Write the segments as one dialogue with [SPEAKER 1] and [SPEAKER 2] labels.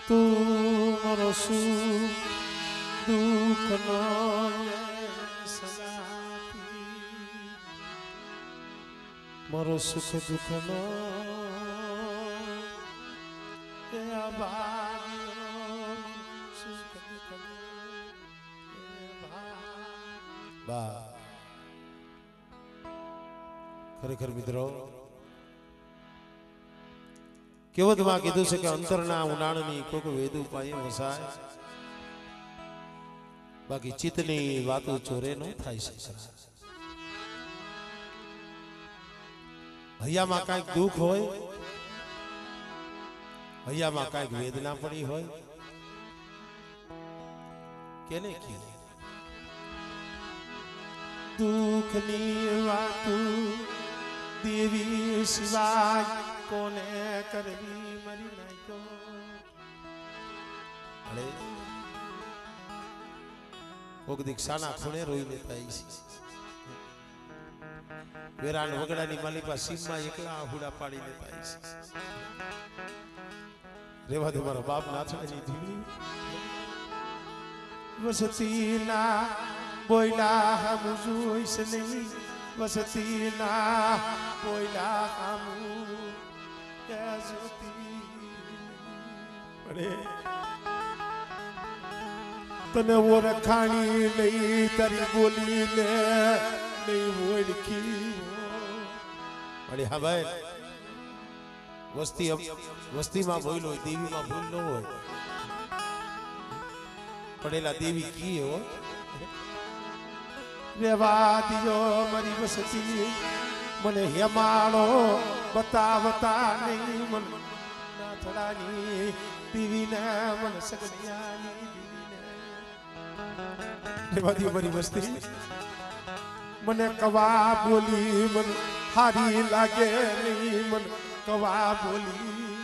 [SPEAKER 1] તું મારો સુખ દુઃખનો મારો સુખ દુઃખનો ખરેખર મિત્રો કેવતમાં કીધું છે કે અંતરના ઉડાણની કોક વેદુ પાયે વસાય બાકી ચિત્તની વાતો ચોરે ન થાય છે હૈયામાં કાંઈક દુઃખ હોય હૈયામાં કાંઈક વેદના પડી હોય કેને કી દુઃખની વાતો દેવી સિવાય કોને કરવી મરી નાખ્યો અરે કોક દીક્ષાના ખૂણે રોઈ લેતા છે વેરાન વગડાની માલિકા સીમમાં એકલા આહુડા પાડી લેતા છે રેવા દે મારો બાપ નાથની ધીમી વસતીના બોયલા હમ જોઈશ નહીં વસતીના બોયલા હમ તને ઓળખાણી નહીં તારી બોલીને નહીં ઓળખી અરે હા ભાઈ વસ્તીમાં બોલ્યો હોય દેવીમાં ભૂલ ન હોય પડેલા દેવી કી હો રેવા દિયો મારી વસતી મને હેમાળો બતાવતા નહીં મન નાથડાની દીવીને મન સગડિયાની દીવીને રેવા દિયો મારી વસ્તી મને કવા બોલી મન હારી લાગે નહીં મન કવા બોલી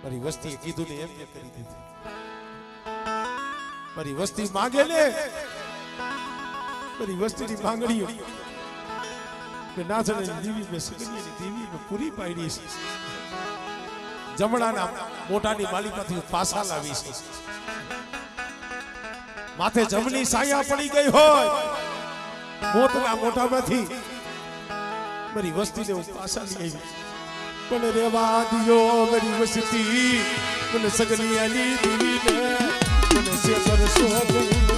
[SPEAKER 1] મારી વસ્તીએ કીધું ને એમ કે કરી દીધું મારી વસ્તી માંગે ને મારી વસ્તીની માંગણીઓ કે નાથની દેવી મેં સગડીની દેવી મેં પૂરી પાડી છે જમણાના મોટાની માલિકાથી પાસા લાવી છે માથે જમણી સાયા પડી ગઈ હોય મોતના મોટામાંથી મારી વસ્તીને હું પાસા લઈ આવી પણ રેવા દિયો મારી વસ્તી મને સગડીની દેવીને મને સેવર સોગું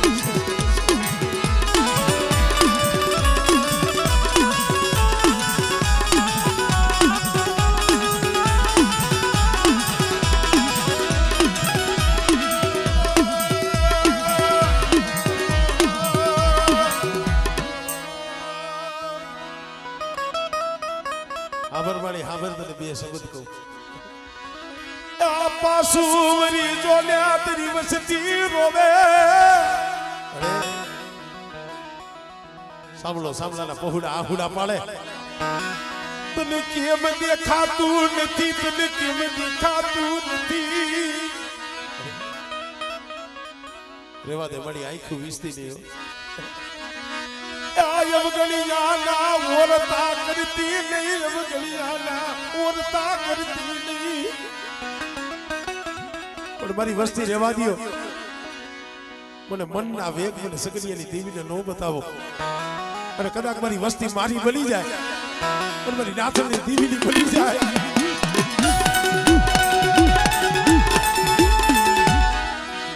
[SPEAKER 1] બે શબ્દ કહું પાસુવરી જોલ્યા તેરી વસતી રોવે સાંભળો સાંભળાના પહોળા આહુડા પાડે તને કેમ દેખાતું નથી તને કેમ દેખાતું નથી રેવા દે મળી આંખું વીસતી નહીં અવગણિયાના ઓરતા કરતી નહીં અવગણિયાના ઓરતા કરતી નહીં પણ મારી વસ્તી રહેવા દ્યો મને મનના વેગ મને સગડીયાની દેવીને નો બતાવો અને કદાચ મારી વસ્તી મારી બની જાય પણ મારી નાથની દેવીની બની જાય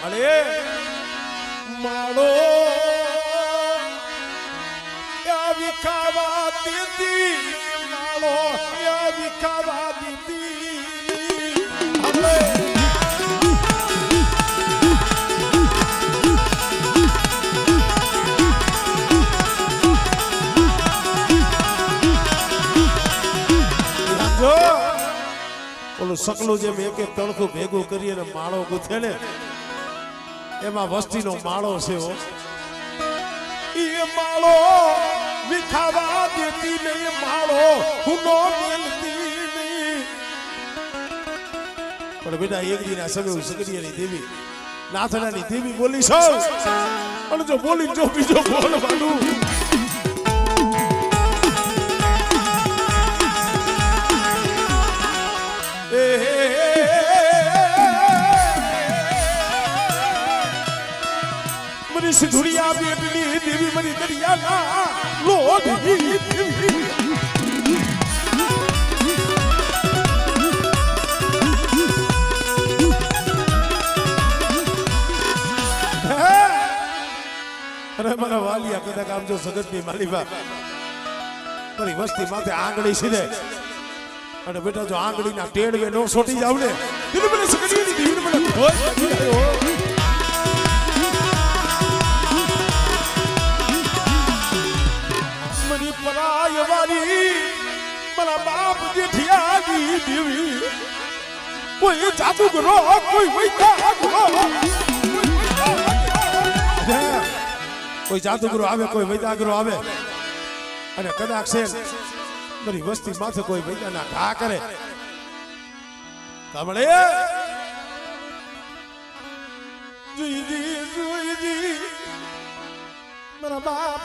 [SPEAKER 1] અરે માળો વિખાવા દીધી માળો વિખાવા દીધી ઓલું સકલું જેમ એક એક તણખું ભેગું કરી અને માળો ગુથે ને એમાં વસ્તીનો માળો છે એ માળો વિખાવા દેતી નહીં માળો હુનો મેલતી નહીં પણ બેટા એક દિન આ સમય સગડીયાની દેવી નાથડાની દેવી બોલી સૌ અને જો બોલી જો બીજો બોલવાનું એ સિંધુરિયા બેટની દેવી મરી દરિયાના લોઢી દેવી અરે મારા વાલિયા કદાચ આમ જો સગતની માલીબા મારી વસ્તી માથે આંગળી સીધે અને બેટા જો આંગળીના ટેડવે નો સોટી જાવ ને દિલ મને સગતની દીવી મને મની પરાય વાલી મારા બાપ જેઠિયાની દેવી કોઈ જાદુગરો કોઈ વૈદાગરો કોઈ જાદુગરો આવે કોઈ વૈદાગરો આવે અને કદાચ છે મારી વસ્તી માથે કોઈ વૈદાના ઘા કરે કમળે જોઈજી મારા બાપ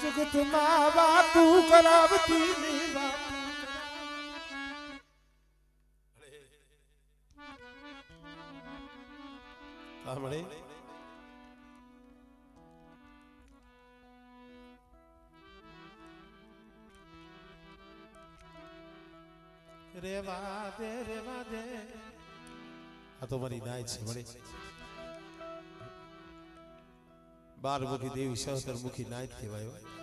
[SPEAKER 1] જગતમાં વાતું કરાવતી ની વાતું સાંભળે રેવા દે આ તો મારી નાય છે મળી 12 મુખી દેવી 17 મુખી નાય કહેવાય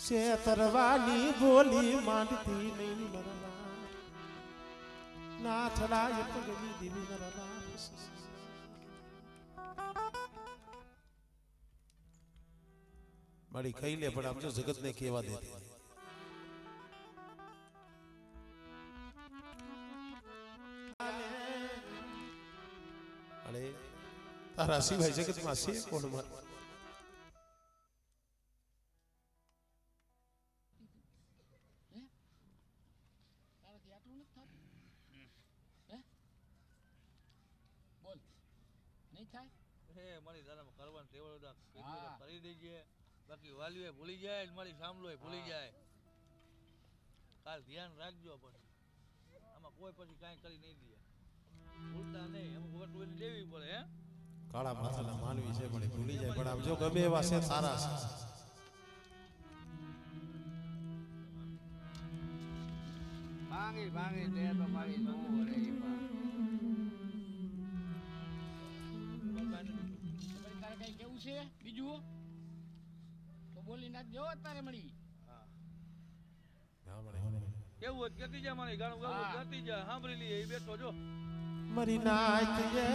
[SPEAKER 1] છે તરવાની બોલી માંડતી નહીં મરવા ના થલાય પગની દેવી મરવા મારી ખાઈ લે પણ આમ જો જગતને કહેવા દેતી અરે તારા સિવાય જગતમાં છે કોણ માર
[SPEAKER 2] કરી દેજે બાકી વાલીએ ભૂલી જાય મારી સાંભળો ભૂલી જાય કાલ ધ્યાન રાખજો પણ આમાં કોઈ પછી કાંઈ કરી નહીં દે ભૂલતા નહીં અમુક વસ્તુ દેવી પડે હે
[SPEAKER 1] કાળા માથાના માનવી છે પણ ભૂલી જાય પણ આમ જો ગમે એવા છે સારા છે
[SPEAKER 2] ભાંગી દે તો મારી નો રે કેવું છે બીજું તો બોલી નાખજો અત્યારે મળી કેવું કેતી જા મારી ગાણું ગાવું કેતી જા સાંભળી લઈએ એ બેઠો જો
[SPEAKER 1] મારી નાય તને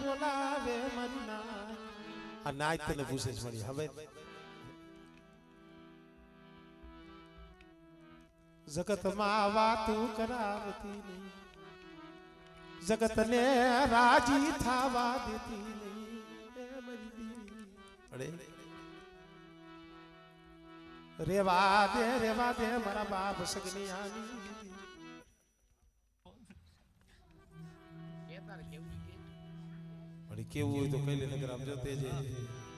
[SPEAKER 1] બોલાવે મારી નાય આ નાય તને પૂછે છે મારી હવે જગતમાં વાતું કરાવતી નહીં જગતને રાજી થવા દેતી નહીં રેવા દે મારા બાપ સગની આની કેવું હોય તો કઈ નગર આમ જતે જે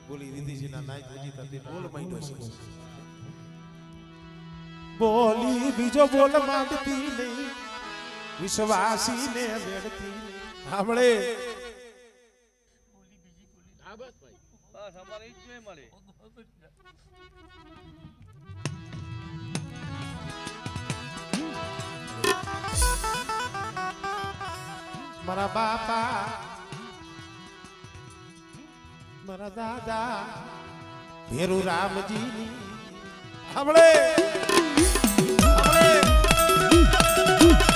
[SPEAKER 1] બોલી રીતિજીના નાયક વિજીતા તે બોલ માંડ્યો છે બોલી બીજો બોલ માંડતી નહીં વિશ્વાસીને વેડતી સાંભળે
[SPEAKER 2] હા બસ ભાઈ બસ અમારે ઈ જ નહીં મળે
[SPEAKER 1] મારા બાપા મારા દાદા ભેરુ રામજી સાંભળે રે